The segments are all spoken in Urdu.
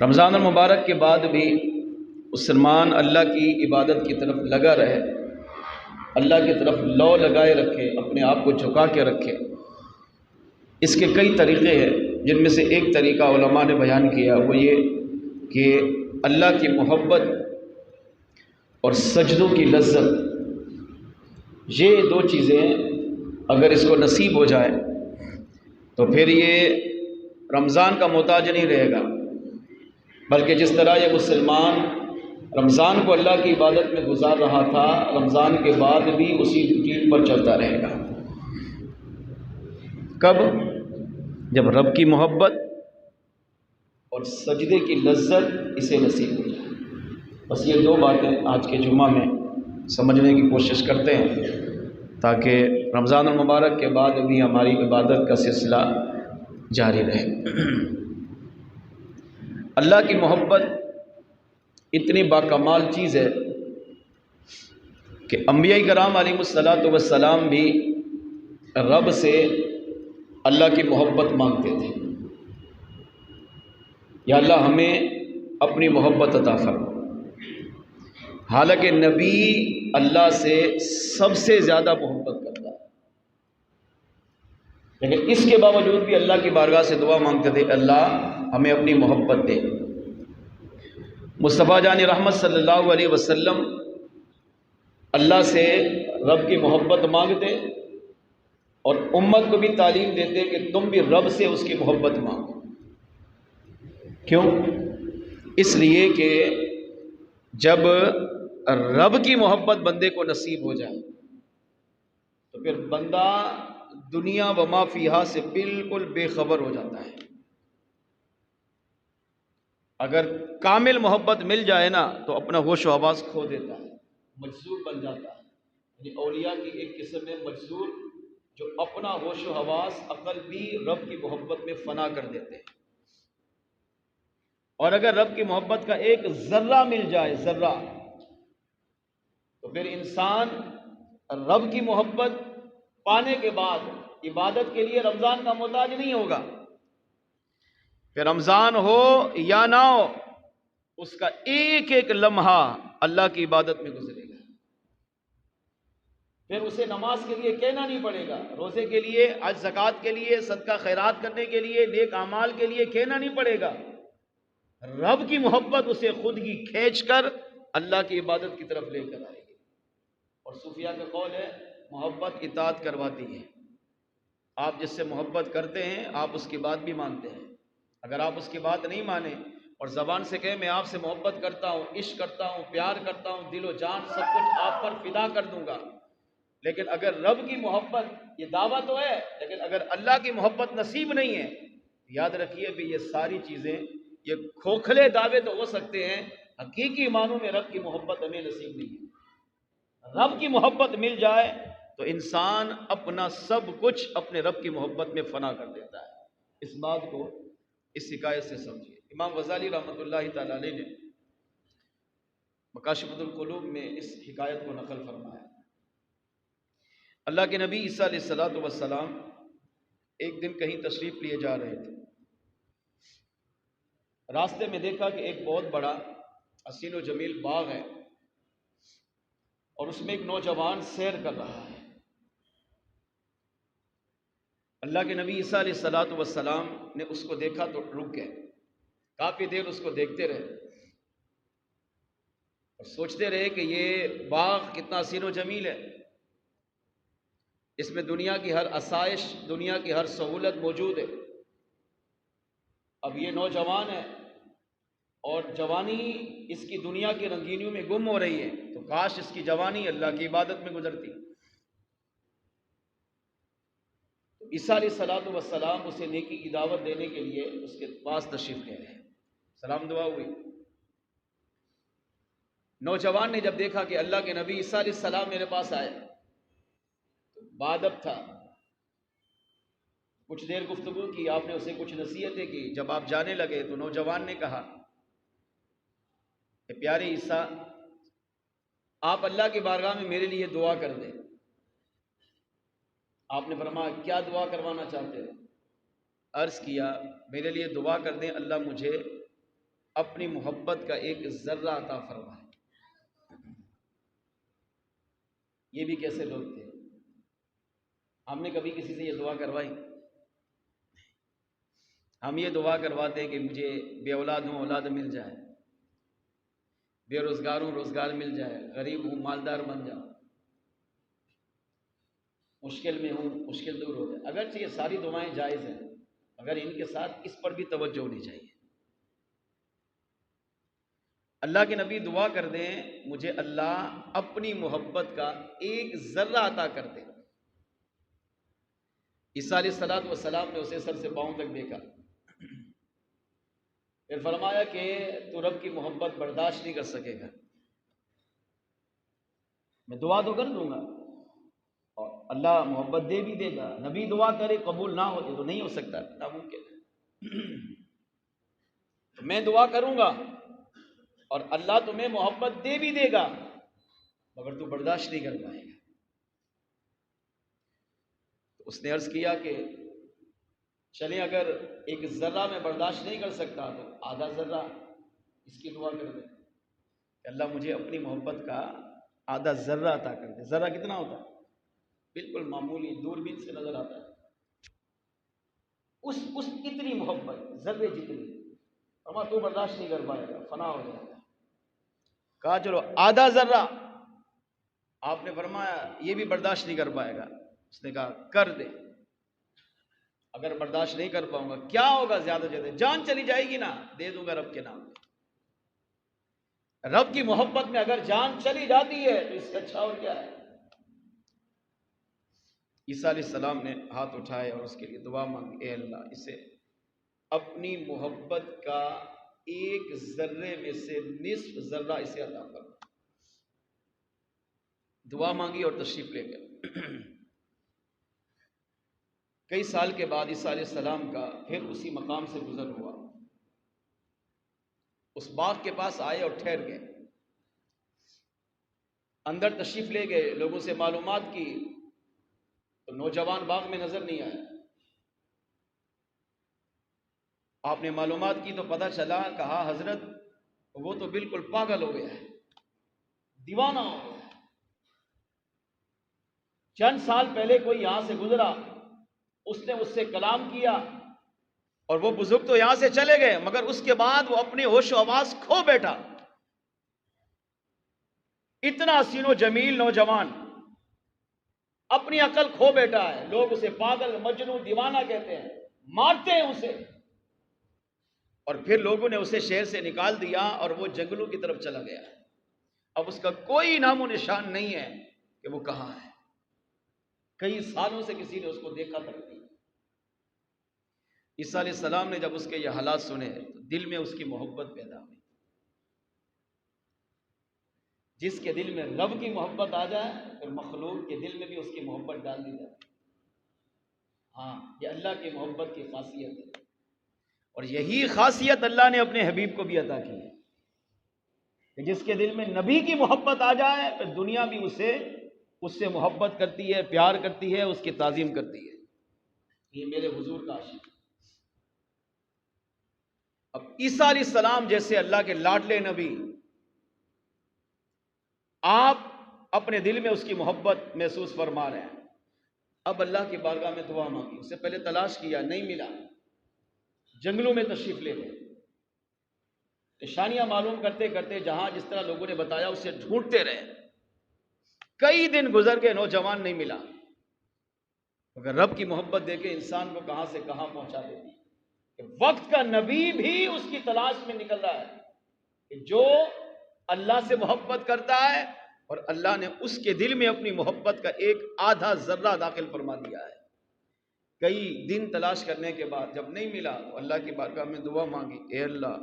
رمضان المبارک کے بعد بھی مسلمان اللہ کی عبادت کی طرف لگا رہے، اللہ کی طرف لو لگائے رکھے، اپنے آپ کو جھکا کے رکھے۔ اس کے کئی طریقے ہیں، جن میں سے ایک طریقہ علماء نے بیان کیا، وہ یہ کہ اللہ کی محبت اور سجدوں کی لذت، یہ دو چیزیں اگر اس کو نصیب ہو جائے تو پھر یہ رمضان کا محتاج نہیں رہے گا، بلکہ جس طرح یہ مسلمان رمضان کو اللہ کی عبادت میں گزار رہا تھا، رمضان کے بعد بھی اسی روٹین پر چلتا رہے گا۔ کب؟ جب رب کی محبت اور سجدے کی لذت اسے نصیب ہو جائے۔ بس یہ دو باتیں آج کے جمعہ میں سمجھنے کی کوشش کرتے ہیں، تاکہ رمضان المبارک کے بعد بھی ہماری عبادت کا سلسلہ جاری رہے۔ اللہ کی محبت اتنی باکمال چیز ہے کہ انبیاء کرام علیہ الصلاۃ والسلام بھی رب سے اللہ کی محبت مانگتے تھے، یا اللہ ہمیں اپنی محبت عطا فرما۔ حالانکہ نبی اللہ سے سب سے زیادہ محبت کرتا ہے، لیکن اس کے باوجود بھی اللہ کی بارگاہ سے دعا مانگتے تھے، اللہ ہمیں اپنی محبت دے۔ مصطفیٰ جان رحمت صلی اللہ علیہ وسلم اللہ سے رب کی محبت مانگتے اور امت کو بھی تعلیم دیتے کہ تم بھی رب سے اس کی محبت مانگو۔ کیوں؟ اس لیے کہ جب رب کی محبت بندے کو نصیب ہو جائے تو پھر بندہ دنیا و ما فیہا سے بالکل بے خبر ہو جاتا ہے۔ اگر کامل محبت مل جائے نا تو اپنا ہوش و حواس کھو دیتا ہے، مجذوب بن جاتا ہے۔ یعنی اولیاء کی ایک قسم ہے مجذوب، جو اپنا ہوش و حواس، عقل بھی رب کی محبت میں فنا کر دیتے ہیں۔ اور اگر رب کی محبت کا ایک ذرہ مل جائے، ذرہ، تو پھر انسان رب کی محبت پانے کے بعد عبادت کے لیے رمضان کا محتاج نہیں ہوگا۔ پھر رمضان ہو یا نہ ہو، اس کا ایک ایک لمحہ اللہ کی عبادت میں گزرے گا۔ پھر اسے نماز کے لیے کہنا نہیں پڑے گا، روزے کے لیے، حج زکوٰۃ کے لیے، صدقہ خیرات کرنے کے لیے، نیک اعمال کے لیے کہنا نہیں پڑے گا۔ رب کی محبت اسے خود ہی کھینچ کر اللہ کی عبادت کی طرف لے کر آئے گی۔ اور صوفیاء کا قول ہے، محبت اطاعت کرواتی ہے۔ آپ جس سے محبت کرتے ہیں آپ اس کی بات بھی مانتے ہیں۔ اگر آپ اس کی بات نہیں مانیں اور زبان سے کہیں میں آپ سے محبت کرتا ہوں، عشق کرتا ہوں، پیار کرتا ہوں، دل و جان سب کچھ آپ پر فدا کر دوں گا، لیکن اگر رب کی محبت، یہ دعویٰ تو ہے، لیکن اگر اللہ کی محبت نصیب نہیں ہے، یاد رکھیے بھی یہ ساری چیزیں، یہ کھوکھلے دعوے تو ہو سکتے ہیں، حقیقی معنوں میں رب کی محبت ہمیں نصیب نہیں ہے۔ رب کی محبت مل جائے تو انسان اپنا سب کچھ اپنے رب کی محبت میں فنا کر دیتا ہے۔ اس بات کو اس حکایت سے سمجھیے۔ امام غزالی رحمۃ اللہ تعالی علیہ نے مکاشفۃ القلوب میں اس حکایت کو نقل فرمایا۔ اللہ کے نبی عیسیٰ علیہ الصلوۃ والسلام ایک دن کہیں تشریف لیے جا رہے تھے، راستے میں دیکھا کہ ایک بہت بڑا حسین و جمیل باغ ہے اور اس میں ایک نوجوان سیر کر رہا ہے۔ اللہ کے نبی عیسیٰ علیہ الصلوۃ والسلام نے اس کو دیکھا تو رک گئے، کافی دیر اس کو دیکھتے رہے اور سوچتے رہے کہ یہ باغ کتنا حسین و جمیل ہے، اس میں دنیا کی ہر آسائش، دنیا کی ہر سہولت موجود ہے۔ اب یہ نوجوان ہے اور جوانی اس کی دنیا کی رنگینیوں میں گم ہو رہی ہے، تو کاش اس کی جوانی اللہ کی عبادت میں گزرتی۔ عیسیٰ علیہ الصلوۃ والسلام اسے نیکی کی دعوت دینے کے لیے اس کے پاس تشریف لے رہے ہیں، سلام دعا ہوئی۔ نوجوان نے جب دیکھا کہ اللہ کے نبی عیسیٰ علیہ السلام میرے پاس آئے تو بادب تھا، کچھ دیر گفتگو کی، آپ نے اسے کچھ نصیحتیں کی۔ جب آپ جانے لگے تو نوجوان نے کہا کہ پیارے عیسیٰ، آپ اللہ کی بارگاہ میں میرے لیے دعا کر دیں۔ آپ نے فرمایا کیا دعا کروانا چاہتے ہیں؟ عرض کیا میرے لیے دعا کر دیں اللہ مجھے اپنی محبت کا ایک ذرہ عطا فرمائے۔ یہ بھی کیسے لوگ تھے؟ ہم نے کبھی کسی سے یہ دعا کروائی؟ ہم یہ دعا کرواتے ہیں کہ مجھے بے اولاد ہوں اولاد مل جائے، بے روزگار ہوں روزگار مل جائے، غریب ہوں مالدار بن جاؤں، مشکل میں ہوں مشکل دور ہو جائے۔ اگرچہ یہ ساری دعائیں جائز ہیں، مگر ان کے ساتھ اس پر بھی توجہ ہونی چاہیے۔ اللہ کے نبی دعا کر دیں مجھے اللہ اپنی محبت کا ایک ذرہ عطا کر دے۔ عیسیٰ علیہ السلام نے اسے سر سے پاؤں تک دیکھا، پھر فرمایا کہ تو رب کی محبت برداشت نہیں کر سکے گا، میں دعا تو کر دوں گا اور اللہ محبت دے بھی دے گا، نبی دعا کرے قبول نہ ہو تو نہیں ہو سکتا، ناممکن ہے۔ تو میں دعا کروں گا اور اللہ تمہیں محبت دے بھی دے گا، مگر تو برداشت نہیں کر پائے گا۔ تو اس نے عرض کیا کہ چلیں اگر ایک ذرہ میں برداشت نہیں کر سکتا تو آدھا ذرہ اس کی دعا کر دیں کہ اللہ مجھے اپنی محبت کا آدھا ذرہ عطا کر دے۔ ذرہ کتنا ہوتا ہے؟ بالکل معمولی، دوربین سے نظر آتا ہے۔ اس اتنی محبت ذرے جتنی، اما تو برداشت نہیں کر پائے گا، فنا ہو جائے گا۔ کہا چلو آدھا ذرہ، آپ نے فرمایا یہ بھی برداشت نہیں کر پائے گا۔ اس نے کہا کر دے، اگر برداشت نہیں کر پاؤں گا کیا ہوگا، زیادہ سے زیادہ جان چلی جائے گی نا، دے دوں گا رب کے نام۔ رب کی محبت میں اگر جان چلی جاتی ہے تو اس سے اچھا اور کیا ہے۔ عیسیٰ علیہ السلام نے ہاتھ اٹھائے اور اس کے لیے دعا مانگی، اے اللہ اسے اپنی محبت کا ایک ذرے میں سے نصف ذرہ اسے عطا فرما۔ دعا مانگی اور تشریف لے گئے۔ کئی سال کے بعد عیسیٰ علیہ السلام کا پھر اسی مقام سے گزر ہوا، اس باغ کے پاس آئے اور ٹھہر گئے، اندر تشریف لے گئے، لوگوں سے معلومات کی تو نوجوان باغ میں نظر نہیں آیا۔ آپ نے معلومات کی تو پتہ چلا، کہا حضرت وہ تو بالکل پاگل ہو گیا ہے، دیوانہ ہو گیا ہے۔ چند سال پہلے کوئی یہاں سے گزرا، اس نے اس سے کلام کیا اور وہ بزرگ تو یہاں سے چلے گئے، مگر اس کے بعد وہ اپنے ہوش و حواس کھو بیٹھا۔ اتنا حسین و جمیل نوجوان اپنی عقل کھو بیٹھا ہے، لوگ اسے پاگل مجنون دیوانہ کہتے ہیں، مارتے ہیں اسے، اور پھر لوگوں نے اسے شہر سے نکال دیا اور وہ جنگلوں کی طرف چلا گیا۔ اب اس کا کوئی نام و نشان نہیں ہے کہ وہ کہاں ہے، کئی سالوں سے کسی نے اس کو دیکھا تک نہیں۔ عیسیٰ علیہ السلام نے جب اس کے یہ حالات سنے تو دل میں اس کی محبت پیدا ہوئی۔ جس کے دل میں رب کی محبت آ جائے پھر مخلوق کے دل میں بھی اس کی محبت ڈال دی جائے۔ ہاں، یہ اللہ کی محبت کی خاصیت ہے، اور یہی خاصیت اللہ نے اپنے حبیب کو بھی عطا کی ہے کہ جس کے دل میں نبی کی محبت آ جائے پھر دنیا بھی اس سے محبت کرتی ہے، پیار کرتی ہے، اس کی تعظیم کرتی ہے۔ یہ میرے حضور کا عاشق۔ اب عیسیٰ علیہ السلام جیسے اللہ کے لاڈلے نبی، آپ اپنے دل میں اس کی محبت محسوس فرما رہے ہیں۔ اب اللہ کی بارگاہ میں دعا مانگی، اس سے پہلے تلاش کیا، نہیں ملا، جنگلوں میں تشریف لے گئے، نشانیاں معلوم کرتے کرتے جہاں جس طرح لوگوں نے بتایا اسے ڈھونڈتے رہے، کئی دن گزر گئے، نوجوان نہیں ملا۔ اگر رب کی محبت دے کے انسان کو کہاں سے کہاں پہنچا دیتی ہے، کہ وقت کا نبی بھی اس کی تلاش میں نکل رہا ہے کہ جو اللہ سے محبت کرتا ہے اور اللہ نے اس کے دل میں اپنی محبت کا ایک آدھا ذرہ داخل فرما دیا ہے۔ کئی دن تلاش کرنے کے بعد جب نہیں ملا تو اللہ کی بارگاہ میں دعا مانگی، اے اللہ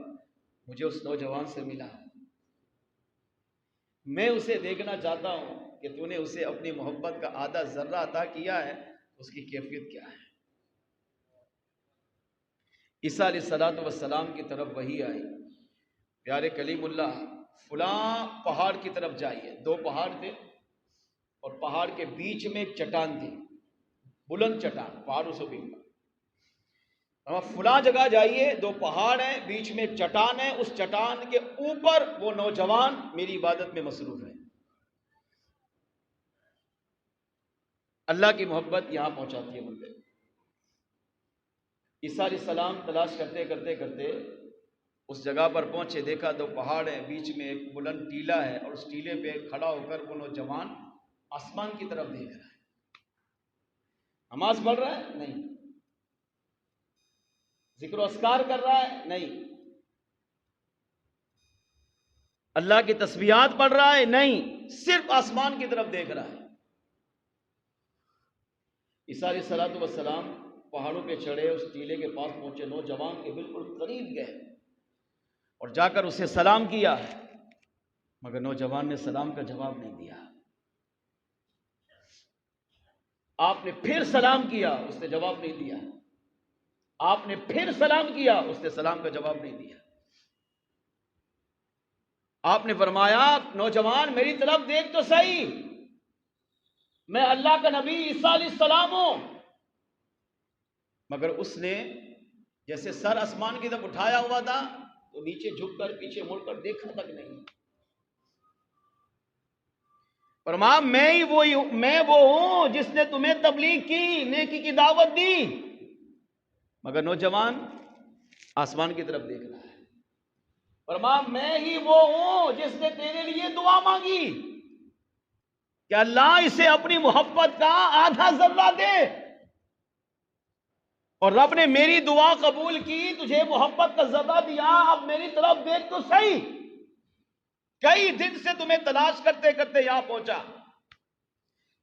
مجھے اس نوجوان سے ملا، میں اسے دیکھنا چاہتا ہوں کہ تو نے اسے اپنی محبت کا آدھا ذرہ عطا کیا ہے، اس کی کیفیت کیا ہے۔ عیسیٰ علیہ السلام کی طرف وحی آئی، پیارے کلیم اللہ فلاں پہاڑ کی طرف جائیے۔ دو پہاڑ تھے اور پہاڑ کے بیچ میں ایک چٹان تھی، بلند چٹان، پہاڑوں سے بھی۔ فلاں جگہ جائیے، 2 پہاڑ ہیں، بیچ میں ایک چٹان ہے، اس چٹان کے اوپر وہ نوجوان میری عبادت میں مصروف ہے۔ اللہ کی محبت یہاں پہنچاتی ہے بندے۔ عیسیٰ علیہ السلام تلاش کرتے کرتے کرتے اس جگہ پر پہنچے، دیکھا 2 پہاڑ ہیں، بیچ میں ایک بلند ٹیلہ ہے، اور اس ٹیلے پہ کھڑا ہو کر وہ نوجوان آسمان کی طرف دیکھ رہا ہے۔ نماز پڑھ رہا ہے؟ نہیں۔ ذکر و اذکار کر رہا ہے؟ نہیں۔ اللہ کی تسبیحات پڑھ رہا ہے؟ نہیں، صرف آسمان کی طرف دیکھ رہا ہے۔ عیسیٰ علیہ السلام پہاڑوں پہ چڑھے، اس ٹیلے کے پاس پہنچے، نوجوان کے بالکل قریب گئے اور جا کر اسے سلام کیا، مگر نوجوان نے سلام کا جواب نہیں دیا۔ آپ نے پھر سلام کیا، اس نے جواب نہیں دیا۔ آپ نے پھر سلام کیا، اس نے سلام کا جواب نہیں دیا۔ آپ نے فرمایا، نوجوان میری طرف دیکھ تو صحیح، میں اللہ کا نبی عیسیٰ علیہ السلام ہوں۔ مگر اس نے جیسے سر آسمان کی طرف اٹھایا ہوا تھا تو نیچے جھک کر پیچھے مڑ کر دیکھا تک نہیں۔ فرمایا، میں وہ ہوں جس نے تمہیں تبلیغ کی، نیکی کی دعوت دی، مگر نوجوان آسمان کی طرف دیکھ رہا ہے۔ فرمایا، میں ہی وہ ہوں جس نے تیرے لیے دعا مانگی کہ اللہ اسے اپنی محبت کا آدھا ذرہ دے، اور رب نے میری دعا قبول کی، تجھے محبت کا ذرہ دیا، اب میری طرف دیکھ تو صحیح۔ کئی دن سے تمہیں تلاش کرتے کرتے یہاں پہنچا،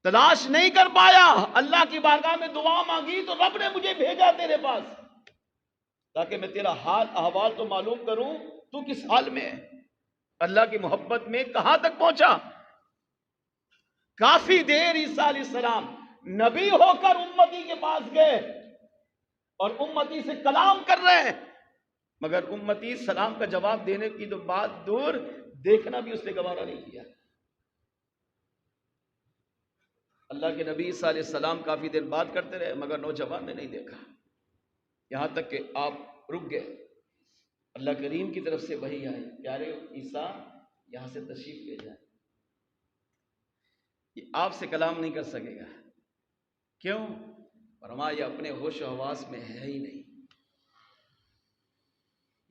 تلاش نہیں کر پایا، اللہ کی بارگاہ میں دعا مانگی تو رب نے مجھے بھیجا تیرے پاس تاکہ میں تیرا حال احوال تو معلوم کروں، تو کس حال میں ہے، اللہ کی محبت میں کہاں تک پہنچا۔ کافی دیر عیسیٰ علیہ السلام نبی ہو کر امتی کے پاس گئے اور امتی سے کلام کر رہے ہیں، مگر امتی سلام کا جواب دینے کی تو بات دور، دیکھنا بھی اس نے گوارا نہیں کیا۔ اللہ کے نبی عیسیٰ علیہ السلام کافی دیر بات کرتے رہے، مگر نوجوان نے نہیں دیکھا، یہاں تک کہ آپ رک گئے۔ اللہ کریم کی طرف سے وحی آئی، پیارے عیسیٰ یہاں سے تشریف لے جائیں، یہ آپ سے کلام نہیں کر سکے گا۔ کیوں؟ فرمایا، یہ اپنے ہوش و حواس میں ہے ہی نہیں،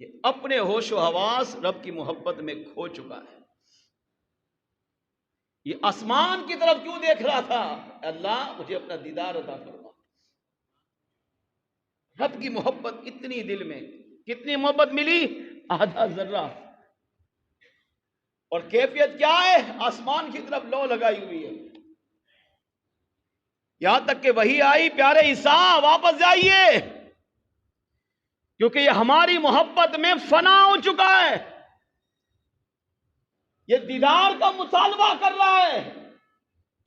یہ اپنے ہوش و حواس رب کی محبت میں کھو چکا ہے۔ یہ آسمان کی طرف کیوں دیکھ رہا تھا؟ اللہ مجھے اپنا دیدار عطا فرما۔ رب کی محبت اتنی دل میں، کتنی محبت ملی؟ آدھا ذرہ۔ اور کیفیت کیا ہے؟ آسمان کی طرف لو لگائی ہوئی ہے، یہاں تک کہ وہی آئی، پیارے عیسیٰ واپس جائیے، کیونکہ یہ ہماری محبت میں فنا ہو چکا ہے، یہ دیدار کا مطالبہ کر رہا ہے،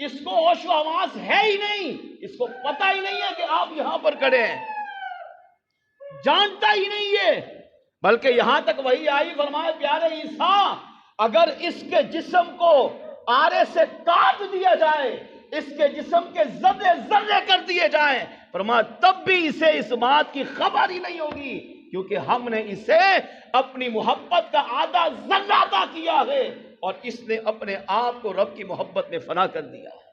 اس کو ہوش و حواس ہے ہی نہیں، اس کو پتہ ہی نہیں ہے کہ آپ یہاں پر کھڑے ہیں، جانتا ہی نہیں ہے، بلکہ یہاں تک وہی آئی، فرمایا پیارے عیسیٰ اگر اس کے جسم کو آرے سے کاٹ دیا جائے، اس کے جسم کے ذرے ذرے کر دیے جائیں، فرمایا تب بھی اسے اس بات کی خبر ہی نہیں ہوگی، کیونکہ ہم نے اسے اپنی محبت کا آدھا ذرہ عطا کیا ہے اور اس نے اپنے آپ کو رب کی محبت میں فنا کر دیا ہے۔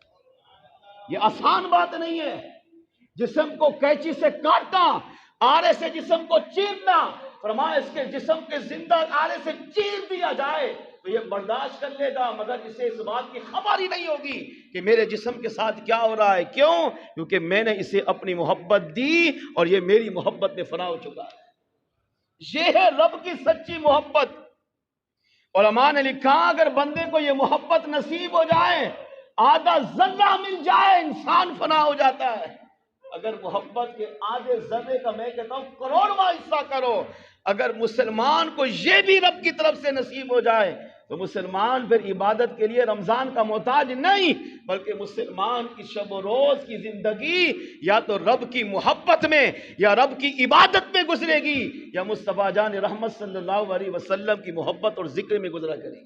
یہ آسان بات نہیں ہے، جسم کو قینچی سے کاٹنا، آرے سے جسم کو چیرنا، فرمایا اس کے جسم کے زندہ آرے سے چیر دیا جائے تو یہ برداشت کر لے گا، مگر اسے اس بات کی خبر ہی نہیں ہوگی کہ میرے جسم کے ساتھ کیا ہو رہا ہے۔ کیوں؟ کیونکہ میں نے اسے اپنی محبت دی اور یہ میری محبت میں فنا ہو چکا ہے۔ یہ ہے رب کی سچی محبت۔ علماء نے لکھا اگر بندے کو یہ محبت نصیب ہو جائے، آدھا ذرہ مل جائے، انسان فنا ہو جاتا ہے۔ اگر محبت کے آدھے ذرے کا میں کہتا ہوں کروڑواں حصہ کرو، اگر مسلمان کو یہ بھی رب کی طرف سے نصیب ہو جائے تو مسلمان پھر عبادت کے لیے رمضان کا محتاج نہیں، بلکہ مسلمان کی شب و روز کی زندگی یا تو رب کی محبت میں یا رب کی عبادت میں گزرے گی، یا مصطفیٰ جان رحمت صلی اللہ علیہ وسلم کی محبت اور ذکر میں گزرا کرے گی۔